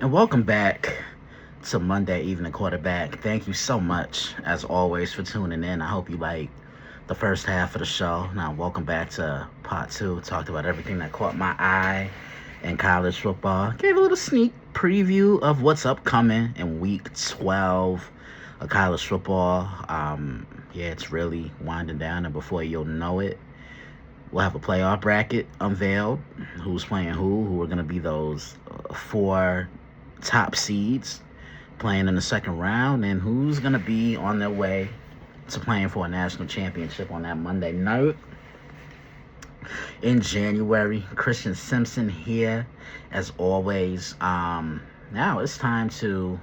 And welcome back to Monday Evening Quarterback. Thank you so much, as always, for tuning in. I hope you like the first half of the show. Now, welcome back to part two. Talked about everything that caught my eye in college football. Gave a little sneak preview of what's upcoming in week 12 of college football. Yeah, it's really winding down, and before you'll know it, we'll have a playoff bracket unveiled. Who's playing who are going to be those four top seeds playing in the second round, and who's going to be on their way to playing for a national championship on that Monday night in January. Christian Simpson here, as always. Now it's time to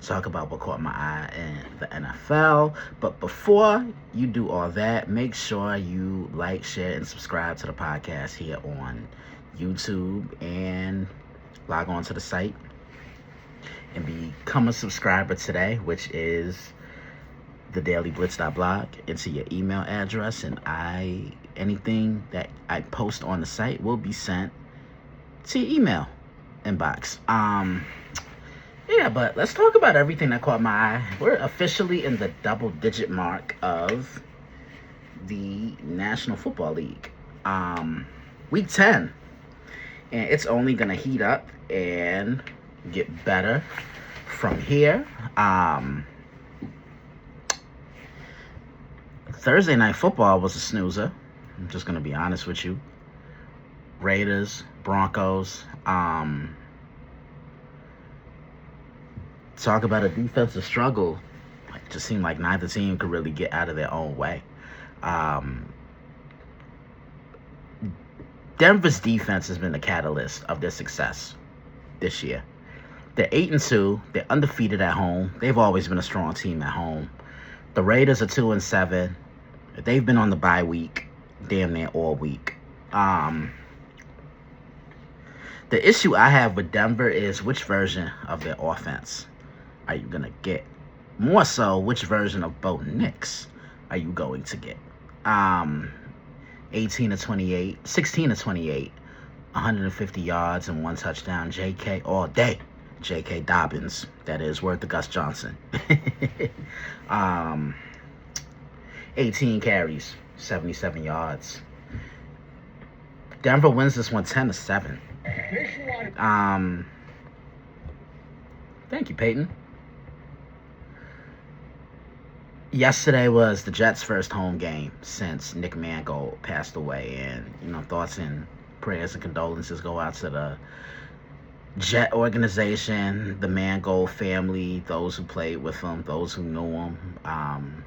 talk about what caught my eye in the NFL. But before you do all that, make sure you like, share, and subscribe to the podcast here on YouTube, and log on to the site and become a subscriber today, which is thedailyblitz.blog, into your email address, and anything that I post on the site will be sent to your email inbox. Yeah, but let's talk about everything that caught my eye. We're officially in the double-digit mark of the National Football League. Week 10. And it's only going to heat up and get better from here. Thursday Night Football was a snoozer. I'm just going to be honest with you. Raiders, Broncos. Talk about a defensive struggle. It just seemed like neither team could really get out of their own way. Denver's defense has been the catalyst of their success this year. They're 8-2. They're undefeated at home. They've always been a strong team at home. The Raiders are 2-7. They've been on the bye week damn near all week. The issue I have with Denver is which version of their offense are you going to get? More so, which version of Bo Nix are you going to get? 18-28, 16-28, 150 yards and 1 touchdown. J.K. all day. J.K. Dobbins, that is, word to Gus Johnson. 18 carries, 77 yards. Denver wins this one 10-7. Thank you, Peyton. Yesterday was the Jets' first home game since Nick Mangold passed away, and thoughts and prayers and condolences go out to the Jet organization, the Mangold family, those who played with him, those who knew him.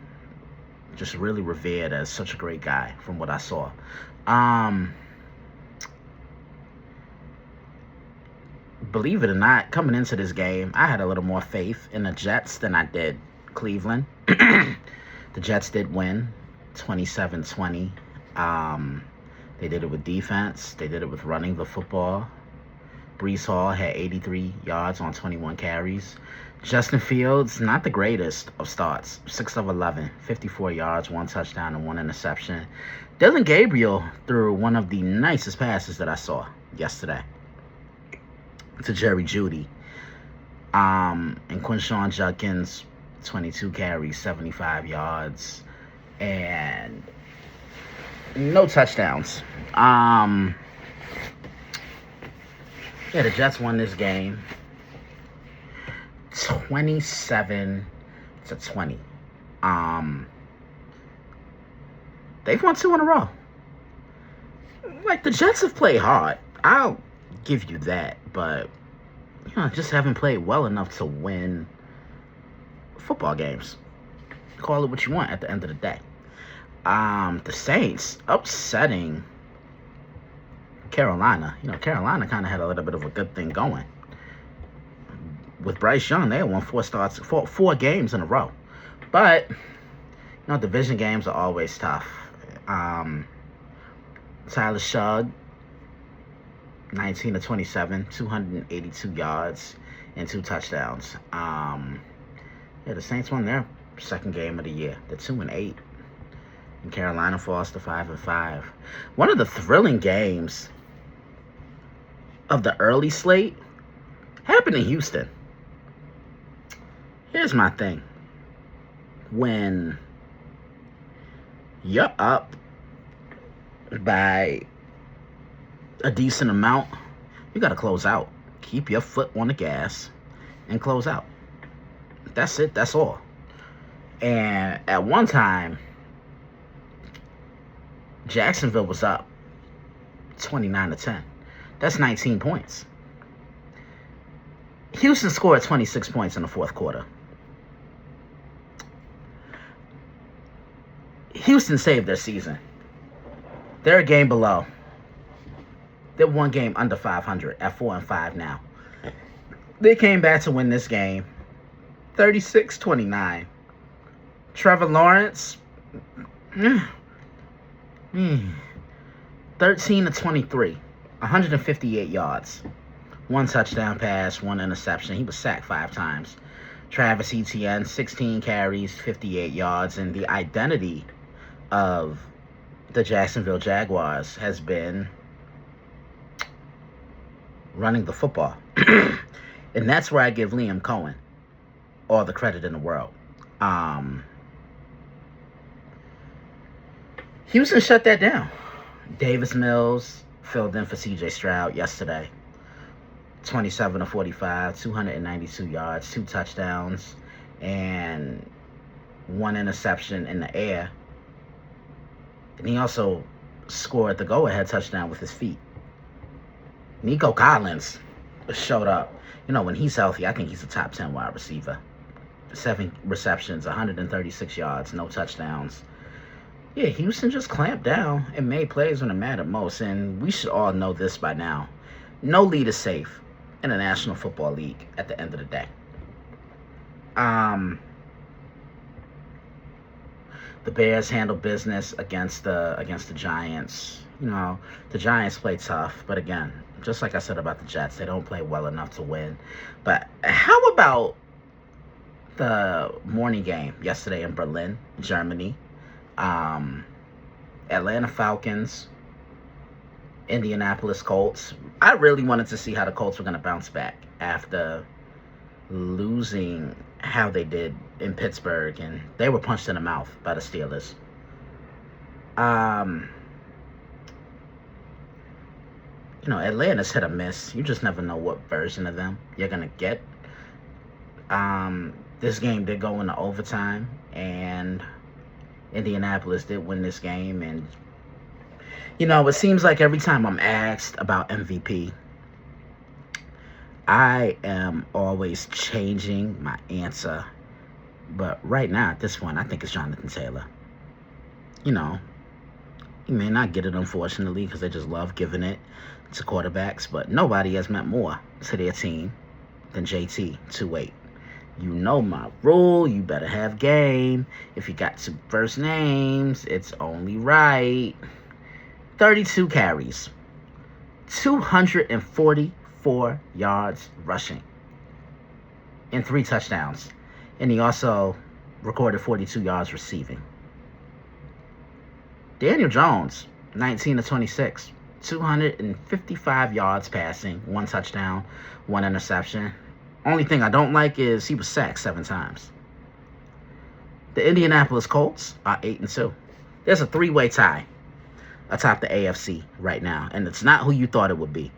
Just really revered as such a great guy from what I saw. Believe it or not, coming into this game, I had a little more faith in the Jets than I did Cleveland. The Jets did win 27-20. They did it with defense. They did it with running the football. Breece Hall had 83 yards on 21 carries. Justin Fields, not the greatest of starts. 6 of 11, 54 yards, 1 touchdown, and 1 interception. Dylan Gabriel threw one of the nicest passes that I saw yesterday to Jerry Jeudy. And Quinshon Judkins, 22 carries, 75 yards, and no touchdowns. Yeah, the Jets won this game 27-20. They've won 2 in a row. Like, the Jets have played hard. I'll give you that, but just haven't played well enough to win football games. Call it what you want at the end of the day. The Saints upsetting Carolina. Carolina kind of had a little bit of a good thing going. With Bryce Young, they had won 4 games in a row. But, division games are always tough. Tyler Shugg, 19-27, 282 yards and 2 touchdowns. The Saints won their second game of the year. They're 2-8. And Carolina falls to 5-5. One of the thrilling games of the early slate Happened in Houston. Here's my thing. When you're up by a decent amount, you got to close out. Keep your foot on the gas and close out. That's it. That's all. And at one time, Jacksonville was up 29-10. That's 19 points. Houston scored 26 points in the fourth quarter. Houston saved their season. They're a game below. They're one game under 500 at 4-5 now. They came back to win this game 36-29. Trevor Lawrence 13-23, 158 yards. One touchdown pass, one interception. He was sacked 5 times. Travis Etienne, 16 carries, 58 yards. And the identity of the Jacksonville Jaguars has been running the football. And that's where I give Liam Cohen all the credit in the world. Houston shut that down. Davis Mills filled in for C.J. Stroud yesterday. 27-45, 292 yards, 2 touchdowns, and 1 interception in the air. And he also scored the go-ahead touchdown with his feet. Nico Collins showed up. You know, when he's healthy, I think he's a top 10 wide receiver. 7 receptions, 136 yards, no touchdowns. Yeah, Houston just clamped down and made plays when it mattered most. And we should all know this by now. No lead is safe in the National Football League at the end of the day. The Bears handled business against the Giants. You know, the Giants play tough, but again, just like I said about the Jets, they don't play well enough to win. But how about the morning game yesterday in Berlin, Germany? Atlanta Falcons, Indianapolis Colts. I really wanted to see how the Colts were going to bounce back after losing how they did in Pittsburgh, and they were punched in the mouth by the Steelers. You know, Atlanta's hit or miss. You just never know what version of them you're going to get. This game did go into overtime, and Indianapolis did win this game. And, you know, it seems like every time I'm asked about MVP, I am always changing my answer. But right now, at this point, I think it's Jonathan Taylor. You know, he may not get it, unfortunately, because they just love giving it to quarterbacks. But nobody has meant more to their team than JT 2-8. You know my rule. You better have game. If you got 2 first names, it's only right. 32 carries. 244 yards rushing. And 3 touchdowns. And he also recorded 42 yards receiving. Daniel Jones, 19-26. 255 yards passing. 1 touchdown. 1 interception. Only thing I don't like is he was sacked 7 times. The Indianapolis Colts are 8-2. There's a 3-way tie atop the AFC right now, and it's not who you thought it would be.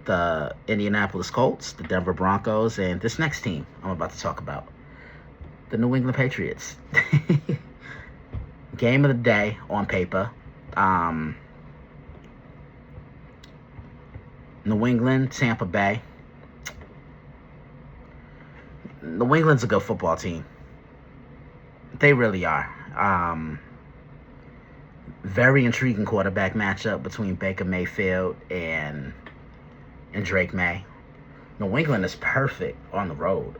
The Indianapolis Colts, the Denver Broncos, and this next team I'm about to talk about, the New England Patriots. Game of the day on paper. New England, Tampa Bay. New England's a good football team. They really are. Very intriguing quarterback matchup between Baker Mayfield and Drake May. New England is perfect on the road.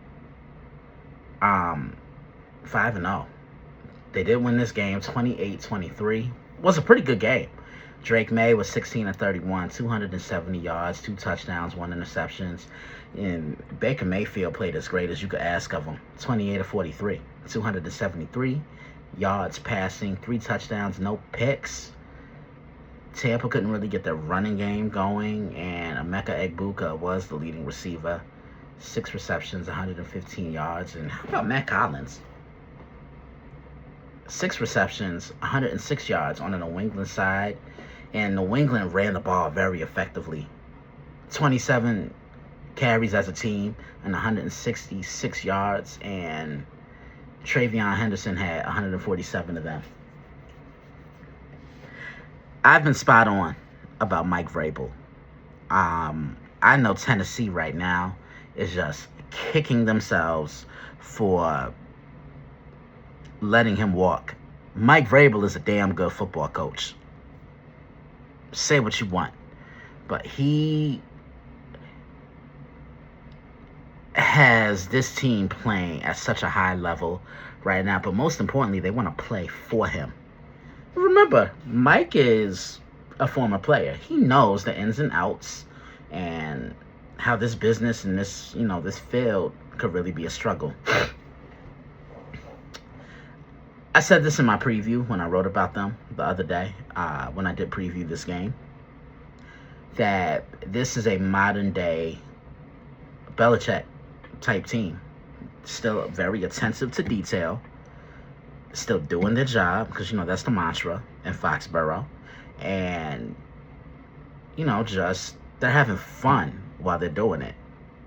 5-0. They did win this game 28-23. It was a pretty good game. Drake May was 16-31, 270 yards, 2 touchdowns, 1 interception. And Baker Mayfield played as great as you could ask of him. 28-43, 273 yards passing, 3 touchdowns, no picks. Tampa couldn't really get their running game going, and Emeka Egbuka was the leading receiver. 6 receptions, 115 yards. And how about Matt Collins? 6 receptions, 106 yards on the New England side. And New England ran the ball very effectively. 27 carries as a team and 166 yards. And Travion Henderson had 147 of them. I've been spot on about Mike Vrabel. I know Tennessee right now is just kicking themselves for letting him walk. Mike Vrabel is a damn good football coach. Say what you want, but he has this team playing at such a high level right now, but most importantly, they want to play for him. Remember, Mike is a former player. He knows the ins and outs and how this business and this, this field could really be a struggle. I said this in my preview when I wrote about them the other day, when I did preview this game, that this is a modern day Belichick type team. Still very attentive to detail, still doing their job, because, that's the mantra in Foxborough. And, just they're having fun while they're doing it.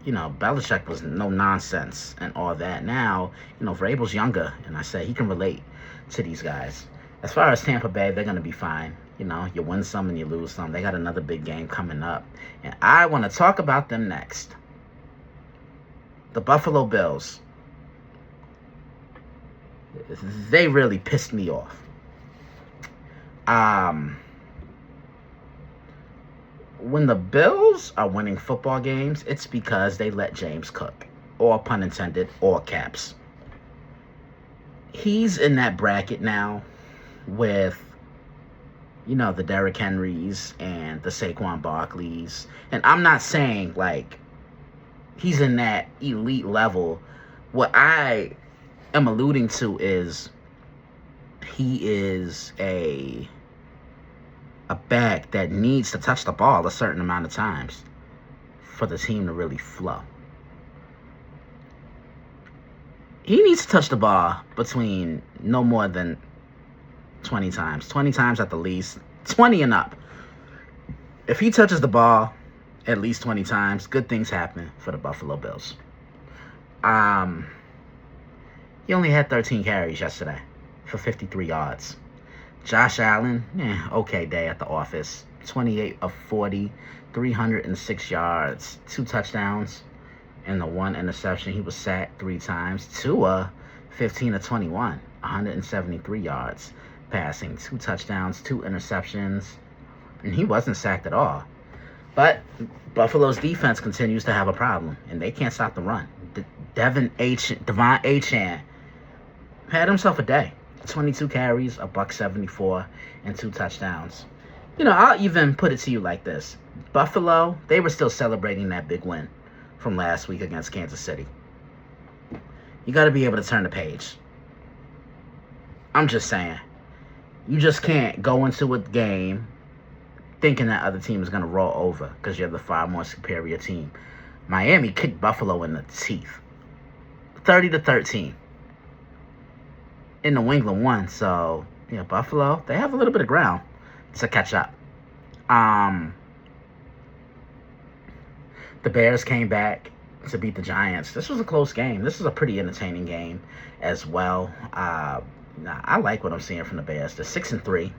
Belichick was no nonsense and all that. Now, Vrabel's younger, and I say he can relate to these guys. As far as Tampa Bay, they're going to be fine. You win some and you lose some. They got another big game coming up, and I want to talk about them next. The Buffalo Bills. They really pissed me off. When the Bills are winning football games, it's because they let James cook. Or pun intended, or caps. He's in that bracket now with, the Derrick Henrys and the Saquon Barkleys. And I'm not saying, he's in that elite level. What I am alluding to is he is a back that needs to touch the ball a certain amount of times for the team to really flow. He needs to touch the ball between no more than 20 times. 20 times at the least. 20 and up. If he touches the ball at least 20 times, good things happen for the Buffalo Bills. He only had 13 carries yesterday for 53 yards. Josh Allen, okay day at the office. 28 of 40, 306 yards, 2 touchdowns, and the 1 interception. He was sacked 3 times. Tua, 15 of 21, 173 yards passing, 2 touchdowns, 2 interceptions, and he wasn't sacked at all. But Buffalo's defense continues to have a problem, and they can't stop the run. Devon Achane had himself a day. 22 carries, $174, and 2 touchdowns. I'll even put it to you like this. Buffalo, they were still celebrating that big win from last week against Kansas City. You got to be able to turn the page. I'm just saying. You just can't go into a game thinking that other team is going to roll over because you're the far more superior team. Miami kicked Buffalo in the teeth. 30-13. In New England won, so Buffalo, they have a little bit of ground to catch up. The Bears came back to beat the Giants. This was a close game. This was a pretty entertaining game as well. I like what I'm seeing from the Bears. They're 6-3.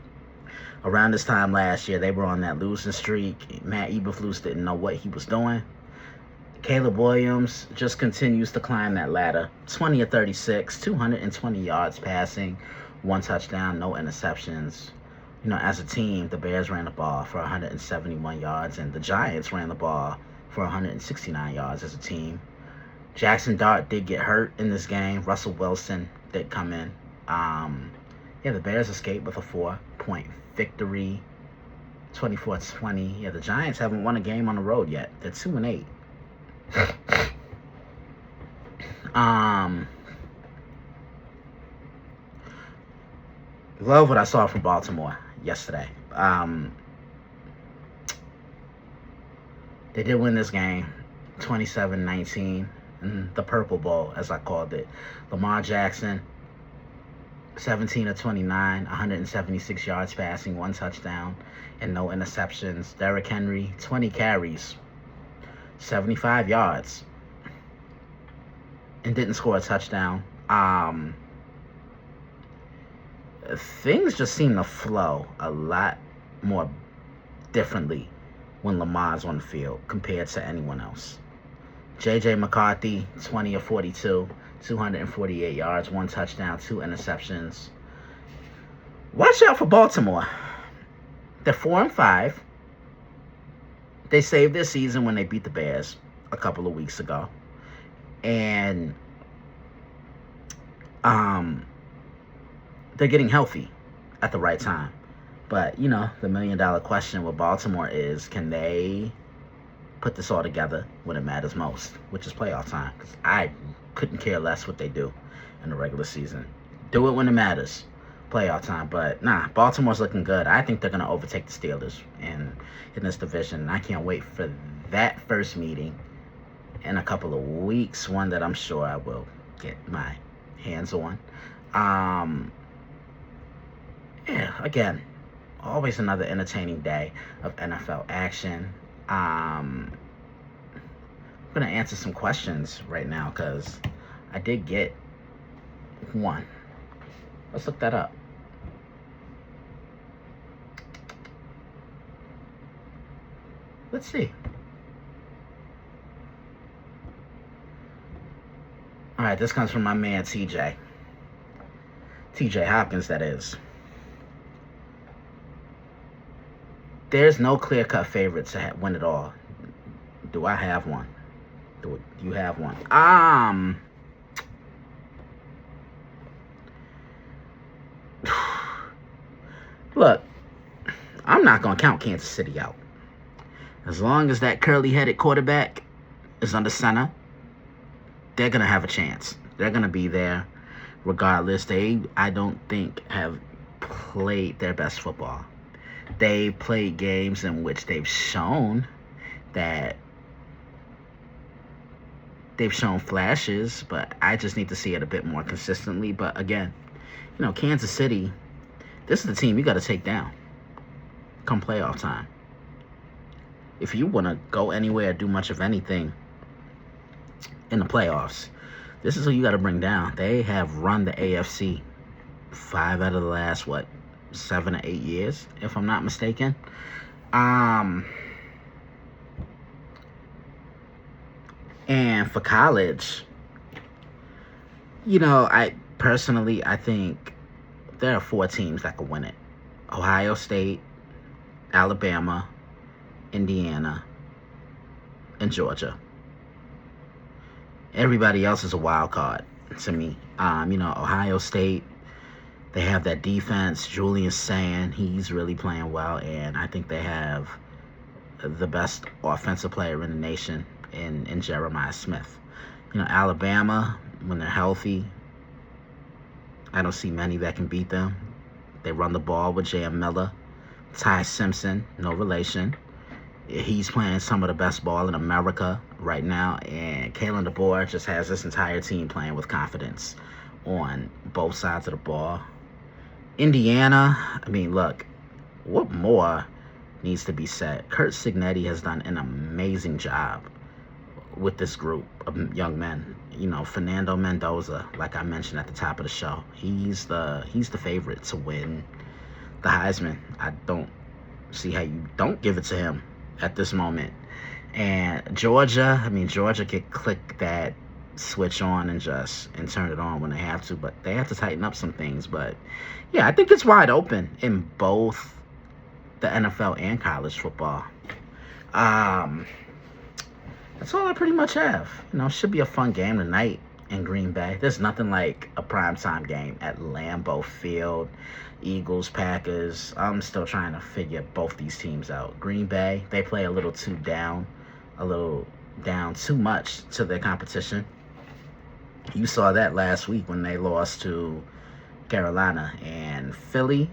Around this time last year, they were on that losing streak. Matt Eberflus didn't know what he was doing. Caleb Williams just continues to climb that ladder. 20 of 36, 220 yards passing, 1 touchdown, no interceptions. As a team, the Bears ran the ball for 171 yards, and the Giants ran the ball for 169 yards as a team. Jackson Dart did get hurt in this game. Russell Wilson did come in. The Bears escaped with a 4-point victory, 24-20. The Giants haven't won a game on the road yet. They're 2-8. Love what I saw from Baltimore yesterday. They did win this game, 27-19, in the Purple Bowl, as I called it. Lamar Jackson, 17 of 29, 176 yards passing, 1 touchdown, and no interceptions. Derrick Henry, 20 carries, 75 yards, and didn't score a touchdown. Things just seem to flow a lot more differently when Lamar's on the field compared to anyone else. J.J. McCarthy, 20 of 42, 248 yards, 1 touchdown, 2 interceptions. Watch out for Baltimore. They're 4-5. They saved their season when they beat the Bears a couple of weeks ago. And they're getting healthy at the right time. But, the $1 million question with Baltimore is, can they put this all together when it matters most, which is playoff time? Because I couldn't care less what they do in the regular season. Do it when it matters, playoff time. But, Baltimore's looking good. I think they're going to overtake the Steelers in this division. I can't wait for that first meeting in a couple of weeks, one that I'm sure I will get my hands on. Again, always another entertaining day of NFL action. I'm going to answer some questions right now because I did get one. Let's look that up. Let's see. All right, this comes from my man TJ. TJ Hopkins, that is. There's no clear-cut favorite to win it all. Do I have one? Do you have one? Look, I'm not going to count Kansas City out. As long as that curly-headed quarterback is under center, they're going to have a chance. They're going to be there regardless. I don't think, have played their best football. They've played games in which they've shown flashes, but I just need to see it a bit more consistently. But again, Kansas City, this is the team you got to take down come playoff time. If you want to go anywhere, do much of anything in the playoffs, this is who you got to bring down. They have run the AFC 5 out of the last, 7 or 8 years, if I'm not mistaken. And for college, I think there are 4 teams that could win it. Ohio State, Alabama, Indiana, and Georgia. Everybody else is a wild card to me. Ohio State, they have that defense. Julian Sand, he's really playing well, and I think they have the best offensive player in the nation in Jeremiah Smith. Alabama, when they're healthy, I don't see many that can beat them. They run the ball with J.M. Miller. Ty Simpson, no relation. He's playing some of the best ball in America right now, and Kalen DeBoer just has this entire team playing with confidence on both sides of the ball. Indiana, look, what more needs to be said? Curt Cignetti has done an amazing job with this group of young men. Fernando Mendoza, like I mentioned at the top of the show, he's the favorite to win the Heisman. I don't see how you don't give it to him at this moment. And Georgia, Georgia could click that switch on and turn it on when they have to, but they have to tighten up some things. But yeah, I think it's wide open in both the NFL and college football. That's all I pretty much have. Should be a fun game tonight in Green Bay. There's nothing like a primetime game at Lambeau Field. Eagles, Packers. I'm still trying to figure both these teams out. Green Bay, they play a little down too much to their competition. You saw that last week when they lost to Carolina. And Philly,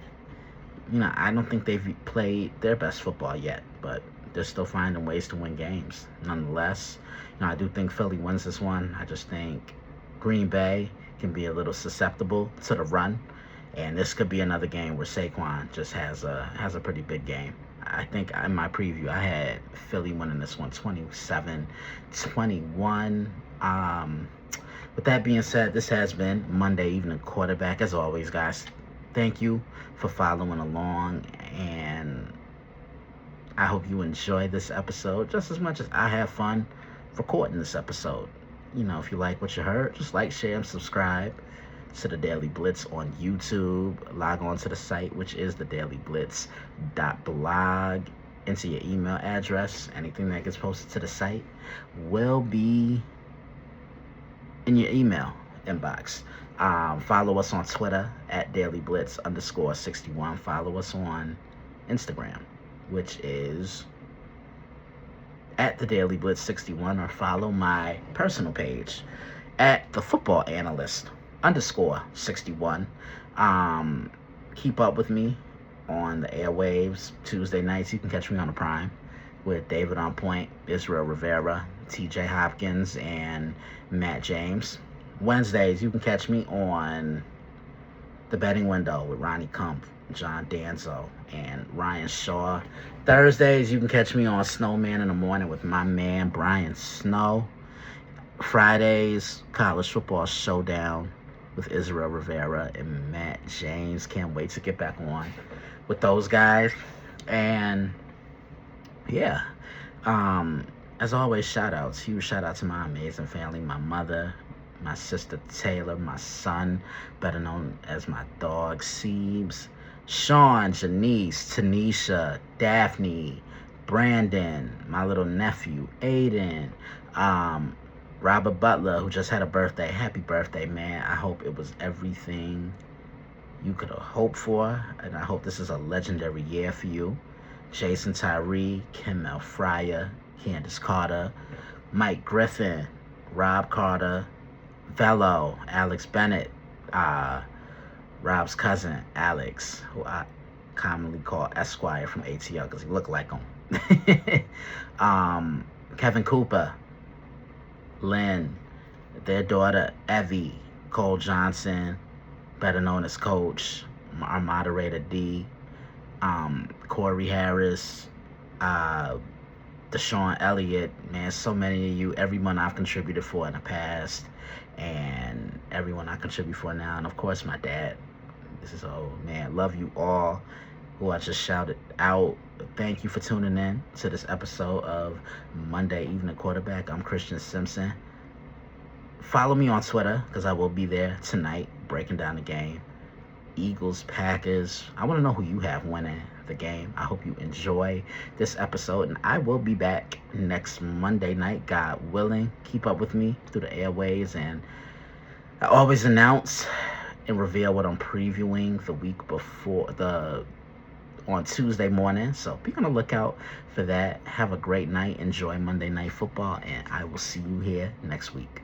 I don't think they've played their best football yet, but they're still finding ways to win games. Nonetheless, I do think Philly wins this one. I just think Green Bay can be a little susceptible to the run, and this could be another game where Saquon just has a pretty big game. I think in my preview I had Philly winning this one 27-21. With that being said, this has been Monday Evening Quarterback. As always, guys, thank you for following along, and I hope you enjoy this episode just as much as I have fun recording this episode. If you like what you heard, just like, share, and subscribe to the Daily Blitz on YouTube. Log on to the site, which is thedailyblitz.blog. Enter your email address. Anything that gets posted to the site will be in your email inbox. Follow us on Twitter at DailyBlitz_61. Follow us on Instagram, which is at the Daily Blitz 61, or follow my personal page at the Football Analyst _61. Keep up with me on the airwaves. Tuesday nights you can catch me on the Prime with David On Point, Israel Rivera, TJ Hopkins, and Matt James. Wednesdays you can catch me on The Betting Window with Ronnie Kump, John Danzo, and Ryan Shaw. Thursdays you can catch me on Snowman in the Morning with my man Brian Snow. Fridays, College Football Showdown with Israel Rivera and Matt James. Can't wait to get back on with those guys. And yeah, as always, huge shout out to my amazing family, my mother, my sister Taylor, my son, better known as my dog Seebs, Sean, Janice, Tanisha, Daphne, Brandon, my little nephew Aiden, Robert Butler, who just had a birthday. Happy birthday, man. I hope it was everything you could have hoped for, and I hope this is a legendary year for you. Jason Tyree, Kim Mel Fryer, Candace Carter, Mike Griffin, Rob Carter, Velo, Alex Bennett, Rob's cousin, Alex, who I commonly call Esquire from ATL because he looked like him. Kevin Cooper, Lynn, their daughter, Evie, Cole Johnson, better known as Coach, our moderator, D, Corey Harris, Deshaun Elliott, man, so many of you, everyone I've contributed for in the past, and everyone I contribute for now, and of course my dad. Man, love you all who I just shouted out. Thank you for tuning in to this episode of Monday Evening Quarterback. I'm Christian Simpson. Follow me on Twitter because I will be there tonight breaking down the game. Eagles, Packers. I want to know who you have winning the game. I hope you enjoy this episode, and I will be back next Monday night, God willing. Keep up with me through the airways, and I always announce and reveal what I'm previewing the week before on Tuesday morning. So be on the lookout for that. Have a great night. Enjoy Monday Night Football, and I will see you here next week.